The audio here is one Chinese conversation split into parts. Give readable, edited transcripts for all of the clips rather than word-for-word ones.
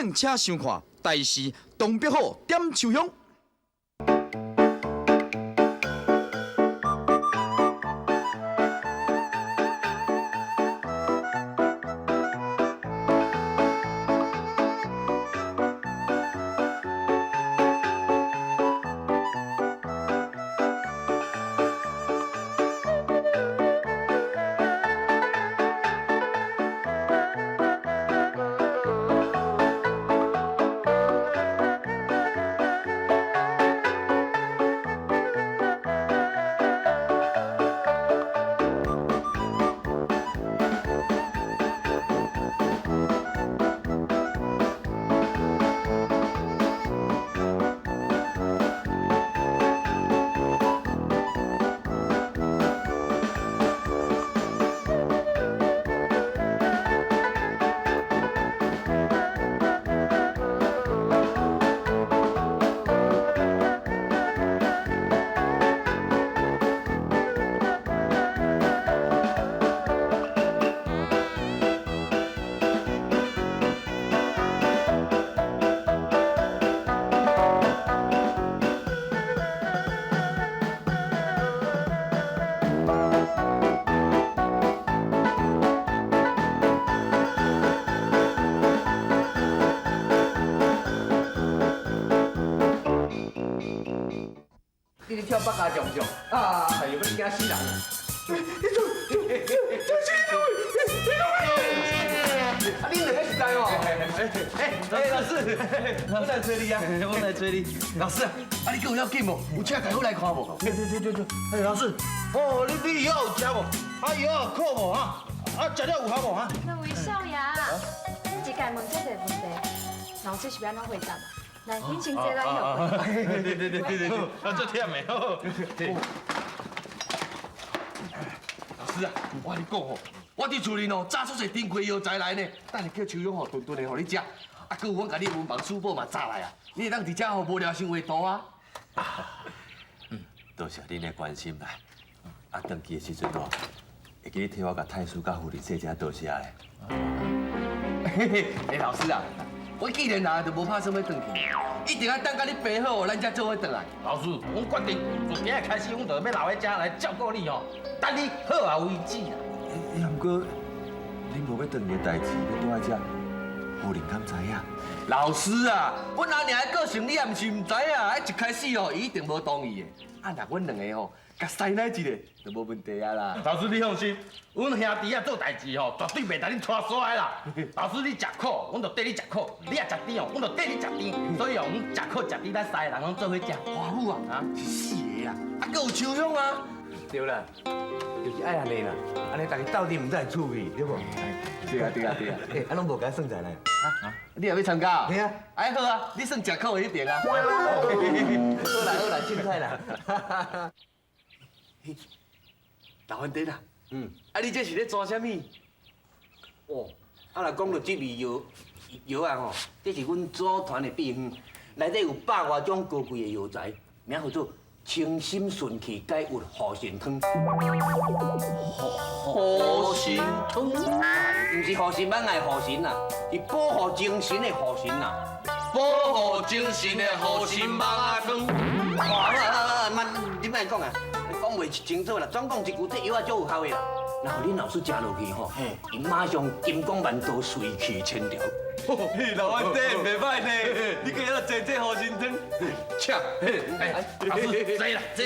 并且想看，台视东北好点秋香。你跳北家上上啊！哎呦，我惊死人！啊，恁两个是在哦？老师，我来找你啊！我来找你。老师啊，你叫有要紧无？有车带我来看无？对。老师，哦，你药有吃无？药有靠无哈？食了有效无哈？那微笑呀，你一家问这个问题，老师是要安怎回答嘛？来，恁请坐来后。对，做忝的哦。老师啊，我跟你讲哦，我伫厝里哦，炸出一顶贵药材来呢，等下叫秋勇哦，顿顿的互你食。啊，搁有我甲你文房书报嘛炸来啊，你会当伫遮哦无聊想画图啊。多谢恁的关心啦。啊，登记的时阵哦，会记你替我甲太叔甲夫人说一下多谢嘞。老师啊。我既然来就无拍算要回去，一定要等到你病好哦，咱才做伙回来。老师，阮决定从今日开始，阮就要留在遮来照顾你哦，等你好啊为止啦。毋过，恁无要回去的代志，要住在遮，夫人敢知影？老师啊，阮阿娘的个性你也毋是毋知啊，一开始哦，伊一定无同意的。啊，若阮两个哦，甲塞奶一个就无问题啊啦。老师你放心，阮兄弟啊做代志吼，绝对袂带恁拖衰啦。老师你食苦，阮就缀你食苦；你也食甜哦，阮就缀你食甜。所以哦，阮食苦食甜，咱三个人拢做伙食。华富啊，是四个啊，啊，搁有秋香啊。对啦，就是爱安尼啦，安尼大家斗阵唔使趣味，对不？对啊。哎，啊，拢无甲算在来。你也要参加？对啊。哎好啊，你算食苦的一定啊。好啦，凊彩啦。老番弟啦，啊，你这是咧做啥物？哦，啊，若讲到这味药啊吼，这是阮组团的秘方，内底有100多种高贵的药材，名叫做清心顺气解郁护腎汤。护腎汤，唔是护腎板的护腎啦，是保护精神的护腎啦。保护精神的护腎网啊汤。慢，你莫讲啊，你讲袂清楚啦，总讲一句，这药啊足有效的啦。然后恁老师食落去吼，伊马上金光万道，水气千条。老番弟袂歹呢，你今日做这护腎汤，请，老师，坐啦，这。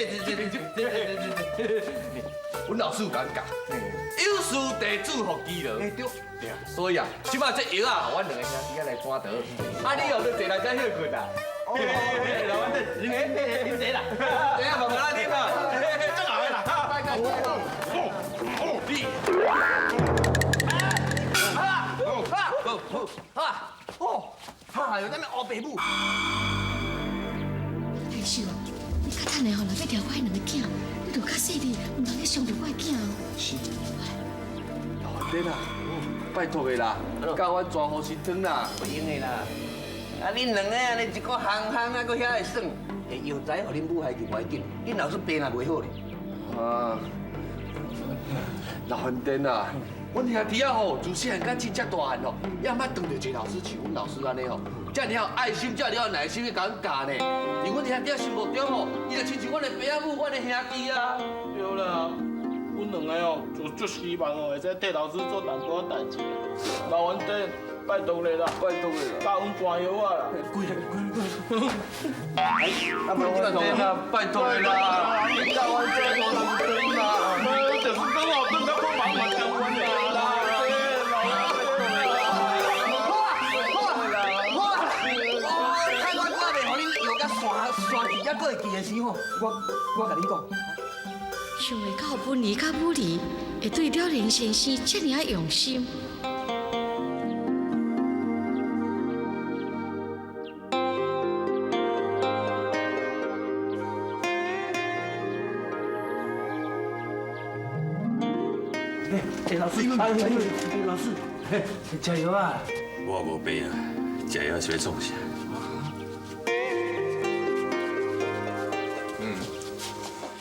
阮老师有讲教，有事地主福基劳。对。对啊，所以啊，即摆这药啊，阮两个兄弟来搬倒，啊，你后头坐来再休困啦。老番弟，你坐啦，等下慢慢来啉啊，真好啦，拜拜。你。有咱们黑爸母。太秀，你较趁的吼，若要调我迄两个囝，你著较细腻，唔通去伤着我的囝哦。是。老弟啦，拜托的啦，教我抓护腎汤啦。不用的啦，啊，恁两个安尼一个行啊，搁遐会耍，药材互恁母孩就袂紧，恁老师病也袂好咧。啊，老番弟啊，阮兄弟啊吼，自细汉到真正大汉吼，也毋捌当着一个老师像阮老师安尼吼，遮尔有爱心，遮尔有耐心的甲阮教呢。伫阮兄弟心目中吼，伊就亲像阮的爸仔母，阮的兄弟啊。对啦，阮两个哦，就足希望哦，会使替老师做淡薄仔代志。老完弟，拜托你啦，拜托你啦，教阮寒药啊啦。贵啊！啊，不然我啦，拜托你啦，你教阮做无能灯啦，就是刚好等到我妈妈教阮啦。看我袂互恁药甲山去，还佫会记的时候，我甲你讲。想会到文怡甲武丽会对了连先生这么用心。老师，老师，加油啊！我无病啊，食药是要创啥？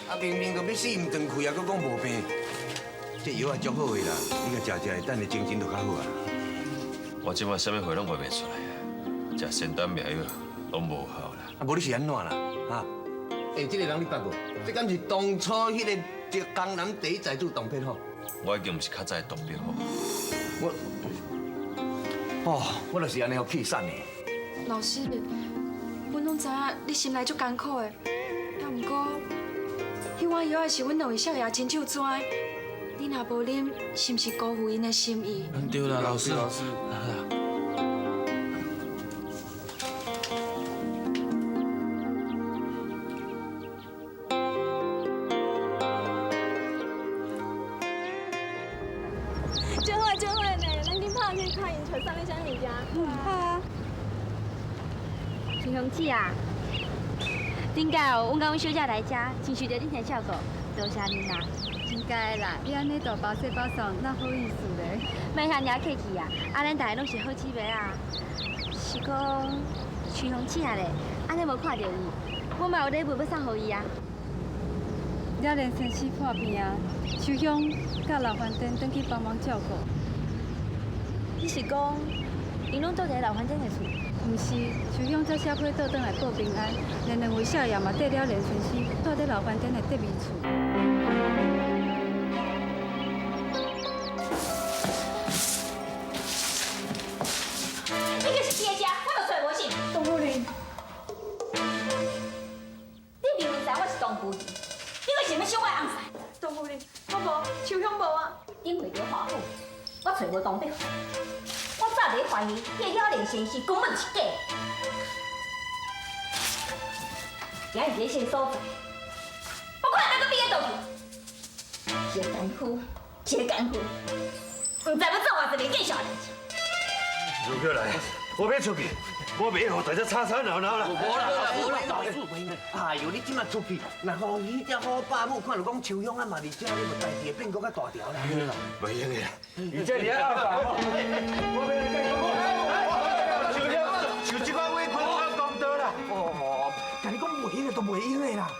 啊，明明就要死唔断开啊，佫讲无病，这药也足好的啦，你甲食食，等下精神就较好啊。我即摆啥物货拢卖袂出来啊，食仙丹妙药拢无效啦。啊，无你是安怎啦？哈？这个人你捌无？这敢是当初迄个这江南第一财主董偏好？我已经毋是较早的当兵好。我就是安尼，气散的。老师，阮拢知影你心内足艰苦的，也毋过，迄碗药也是阮两位少爷亲手煮的，你若无啉，是毋是辜负因的心意？对啦，老师。真好呢，咱今拍去看演出，上你想你家。好啊。陈雄起啊，顶届哦，阮甲阮小姐来遮，真受到恁的照顾，多谢恁啦。应该啦，你安尼大包小包送，哪好意思咧？莫遐尔客气啊，咱大家拢是好姊妹啊。是讲陈雄起啊咧，安尼无看到伊，我嘛有礼物要送予伊啊。了连先生破病啊，秋香甲老饭店转去帮忙照顾。你是讲，因拢住伫老饭店的厝？毋是，秋香在社会倒转来报平安，连两位少爷嘛缀了连先生住伫老饭店的隔壁厝。你个是爹家，我就找无信。董夫人，你明明知我是当夫人，你为什么小我红婿？董夫人，我无，秋香无啊。因为着华府，我找无当兵，我早就怀疑迄了连先生根本是假。今日这些所在，我看那个毕业倒去，一个奸夫，一个奸夫，唔知要做偌一个见笑代志。入过来，我要出去，我袂互大家吵吵闹闹啦。无啦，老师，哎呦，你即马出去，若互迄只好爸母看到讲秋香啊嘛，伫遮，你无代志会变搁较大条啦。袂用的啦，而且你阿爸，我要来跟你讲，像这款委屈我讲多啦。哦，甲你讲袂用的都袂用的啦。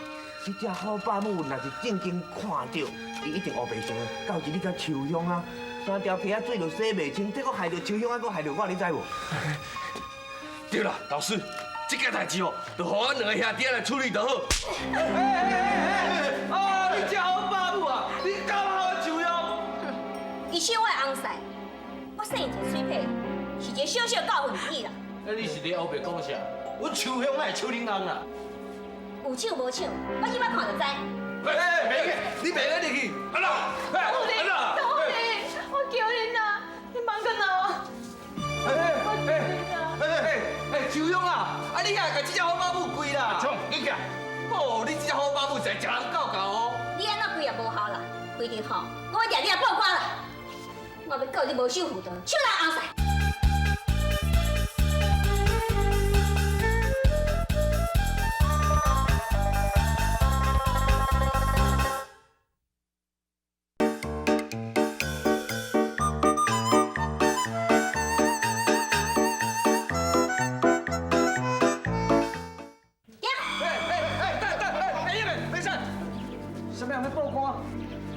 你只好爸母若是正经看到，伊一定黑白相的。到时你甲秋香啊，三条皮仔水都洗袂清，这个害着秋香啊，搁害着我，你知无？对啦，老师，这件代志哦，就互阮两个兄弟来处理就好。啊，你这好爸母啊，你搞好秋香。伊小我红婿，我生伊一个水皮，是一个小小教训而已啦。你是咧后壁讲啥？阮秋香哪会手恁红啦？有抢无抢，我即摆看就知。你别个入去，安娜，安娜，董夫人，我求您啦，你忙个哪？秋香啊，你遐甲这只好爸母跪啦！冲，你起！哦，你这只好爸母是食人狗狗哦。你安怎跪也无效啦，规定吼，我要抓你来报官啦！我要告你无守妇道，抢人红婿。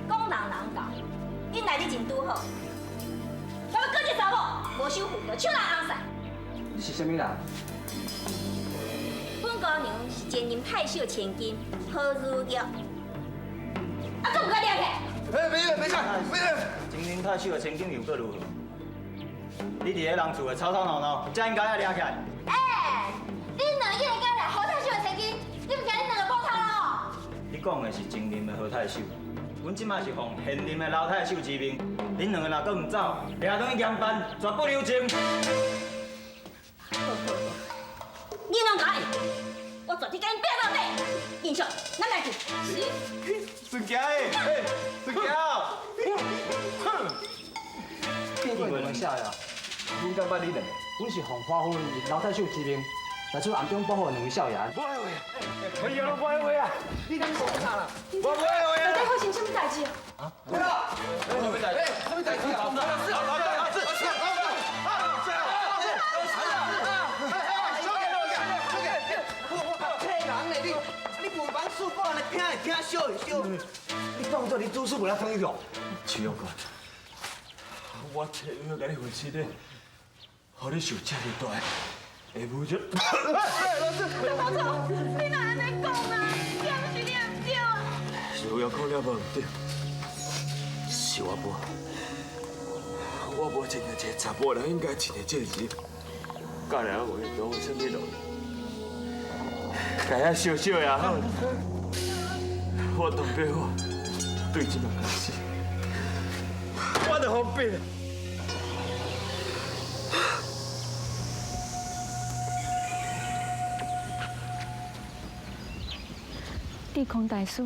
讲人人教，恁来你真拄好，就手拿红伞。你是什么人？本姑娘是前任太守千金何如玉。啊，怎么个抓起？哎，没事，前任太守的千金又搁如何？你伫个人厝的吵吵闹闹，才应该要抓起来。哎，恁两个人敢来何太守的千金，你唔惊恁两个报仇咯？你讲的是前任的何太守，阮即摆是奉现任的老太守之命，恁两个若搁唔走，抓转去严办，绝不留情。你拢讲，我绝对跟你拼到底。英雄，咱来去。孙家的，孙家。变过两下呀！阮感觉你两个，阮是奉花夫人老太守之命，来出暗中保护两位少爷。不爱话，我以后都不爱话啊！你敢讲啥啦？我不爱话啊！到底发生什么代志啊？啊？对啦，什么代志？什么代志啊？你不帮书包，你听会听笑一笑。你当作你做事无来通用。徐勇哥，我替你甲你负责咧，互你受这么大的侮辱。老师，老师，你哪安尼讲啊？对不是你唔对啊？是我讲了无唔对，是我无。我无真个一个查甫人应该尽的责任。教人话讲什么咯？该遐小小也好，我当爸我对即摆开始，我就方便。地空大师，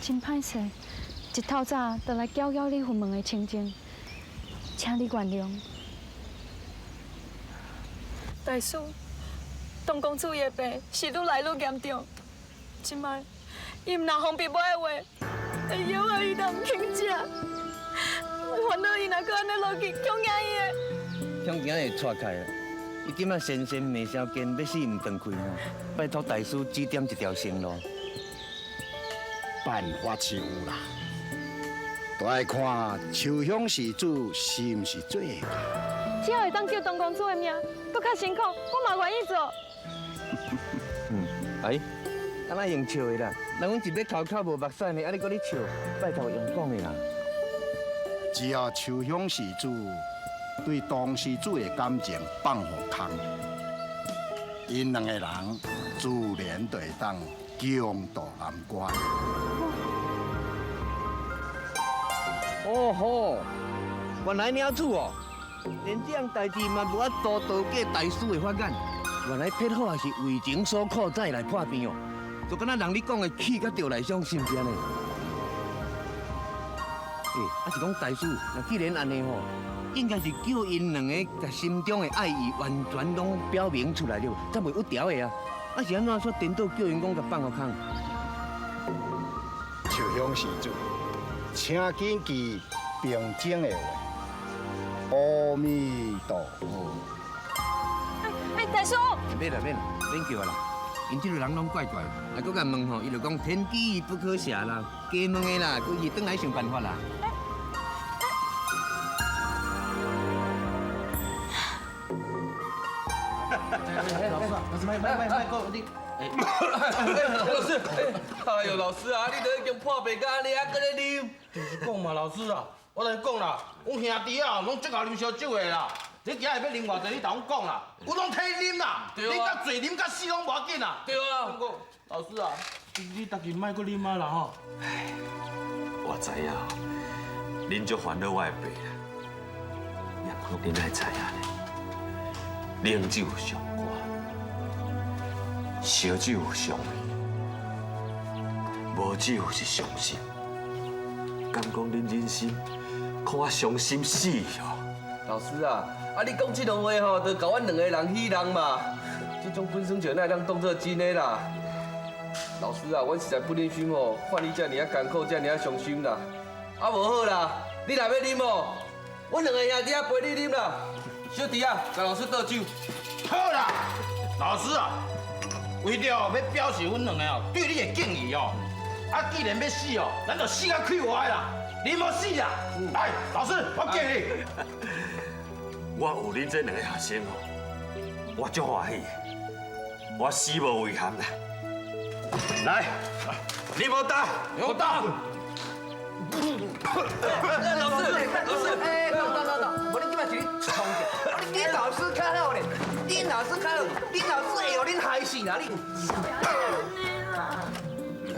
真歹势，一透早就来搅搅你父门的清净，请你原谅。大师，东公主的病是愈来愈严重，即摆伊唔若方便买的话，会药啊伊都唔肯食。我烦恼伊若搁安尼落去，恐惊伊会。恐惊会错开啦！伊今仔神神迷消坚，要死唔断开吼，拜托大师指点一条生路。办法是有啦，都要看秋香施主是毋是做会到。只要会当救东公主的命，搁较辛苦，我嘛愿意做。阿姨，安那用笑的啦，人阮一尾头壳无目屎呢，安尼搁咧笑，拜托用讲的啦。只要秋香施主对当施主的感情放互空，因两个人自然就会当共度难关。哦吼，原来鸟主哦，连这样代志嘛无法度逃过大师的法眼。原来撇好也是为情所苦，才会来破病哦。就敢若人你讲的气甲着来伤，是毋是安尼？啊是讲大师，那既然安尼吼，应该是叫因两个把心中的爱意完全拢表明出来了，才袂有条的啊。啊是安怎说颠倒叫因讲甲放互空？秋香施主，请谨记平静的话。阿弥陀佛。大叔，免啦，免叫啦。因这个人拢怪怪，啊，搁甲问吼，伊就讲天机不可泄啦，加问的啦，佮伊转来想办法啦。老师，卖讲你。老师，哎呦，老师啊，你都已经破病到安尼，还搁咧啉？就是讲嘛，老师啊，我来讲啦，阮兄弟啊，拢足爱啉烧酒的啦。你今日要啉偌济，你同我讲啦，我拢替你啉啦。你甲醉啉甲死拢无要紧啦。对啊。老师啊，你家己莫搁啉啊啦吼。唉，我知影，恁足烦恼我的病啦。也不过恁爱知影咧，啉酒上歌，烧酒上味，无酒是伤心。敢讲恁人生看我伤心死哦。老师啊，你讲这种话吼，就甲阮两个人戏人嘛。这种本身就哪当当作真的啦。老师啊，阮实在不忍心哦，看你这尔啊艰苦，这尔啊伤心啦。啊，无好啦，你若要啉哦，阮两个兄弟啊陪你啉啦。小弟啊，甲老师倒酒。好啦，老师啊，为了要表示阮两个哦对你的敬意哦，啊，既然要死哦，咱就死到开怀啦。你莫死啦！来，老师，我敬你。我有恁这两个学生哦，我足欢喜的，我死无遗憾啦。来，你无打，我打。老师，哎，等，我恁即摆是咧冲着，恁老师较好咧，恁老师较好，恁老师会互恁害死啦你。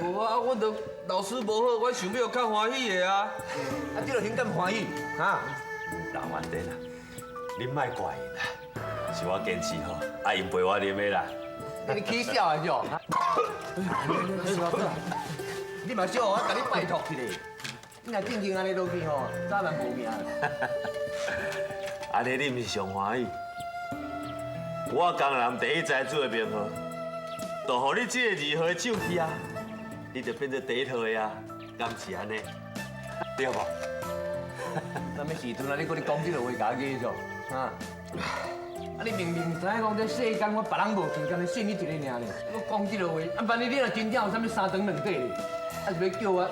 无啊，阮都老师无好，我想要较欢喜的啊。啊，这就很敢欢喜，哈。老反正啦，恁莫怪因啦，是我坚持吼，爱因陪我啉的啦。你起笑的哟。你嘛小，我甲你拜托去咧。你若正经安尼落去吼，早晚无命。安尼你毋是上欢喜？我工人第一才做的名号，就互你这个2号的手去啊，你就变做第1号的啊，敢是安尼？对无？什么时阵啊？你搁咧讲这个话，假嘅做啊？啊！你明明知影讲这世间我别人无钱，干你信你一个尔咧，我讲这个话，啊！万一你若真正有啥物3长2短咧，啊是要叫我，啊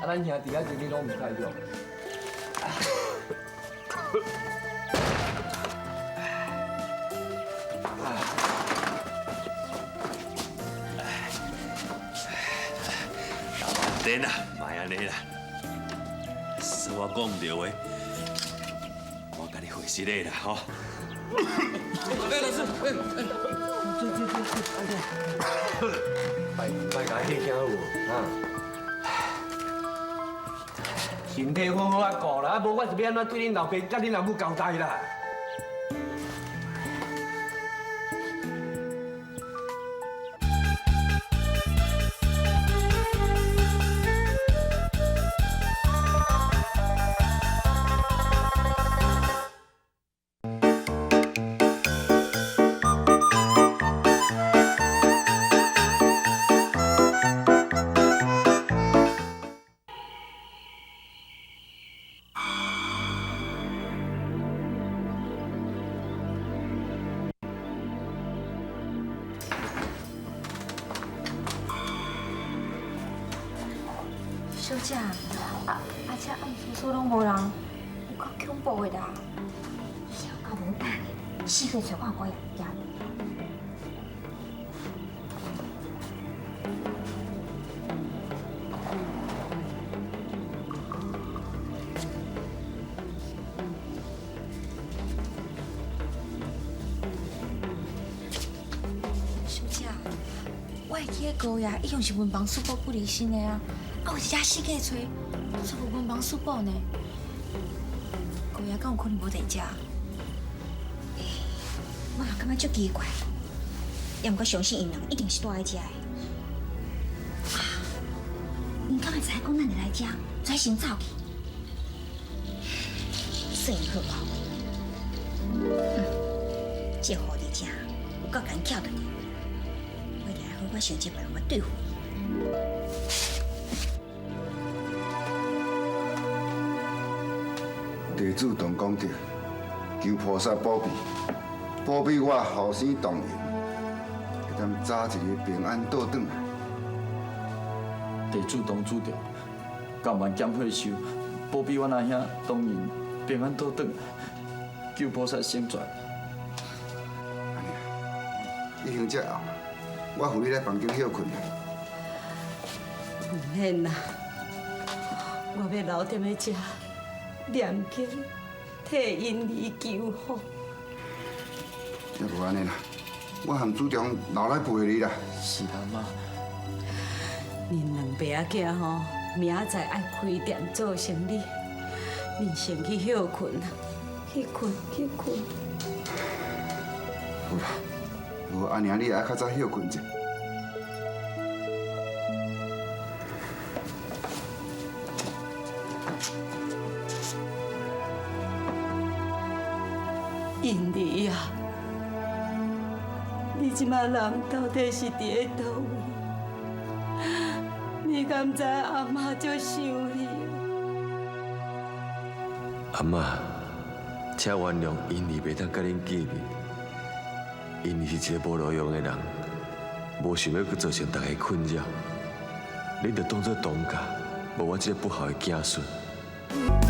咱兄弟啊，就你拢唔知着。等啦，莫安尼啦，是我讲唔对话，我甲你回息咧啦，吼。哎，老师，别甲迄惊有啊！身体好好啊顾啦，啊无我是要安怎对恁老爸甲恁老母交代啦。小姐，这暗处所拢无人，有够恐怖的啦！小到无胆的，4岁找看我也。小姐，我会记个高呀，伊用是文房四宝不离身的啊。啊，有一只四界吹，是无文房四宝呢？高呀，敢有可能无在遮？我也感觉足奇怪，也毋过相信因两一定是住在遮的。啊，因敢会知讲咱会来遮，才先走去。算好哦。这狐狸精有够敢巧的呢，我也好我想一个人来对付伊。地主同讲着，求菩萨保庇，保庇我后生同人，会当早一日平安倒转来。地主同主着，甘愿减岁寿，保庇我阿兄同人平安倒转来，求菩萨成全。你休这后，我扶你来房间休困。唔免啦，我要留踮咧遮。念经，替因儿求福。要不安尼啦，我含主张留来陪你啦。是啦，妈。恁两爸仔囝吼，明仔载爱开店做生意，恁先去休困啦，去困。好啦，无安尼你也较早休困者。因儿啊，你即马人到底是伫咧倒位？你敢知阿妈足想你？阿嬷，请原谅因儿袂当甲恁见面，因儿是一个无路用的人，无想要去造成大家困扰，恁就当作当家，无我这个不好的子孙。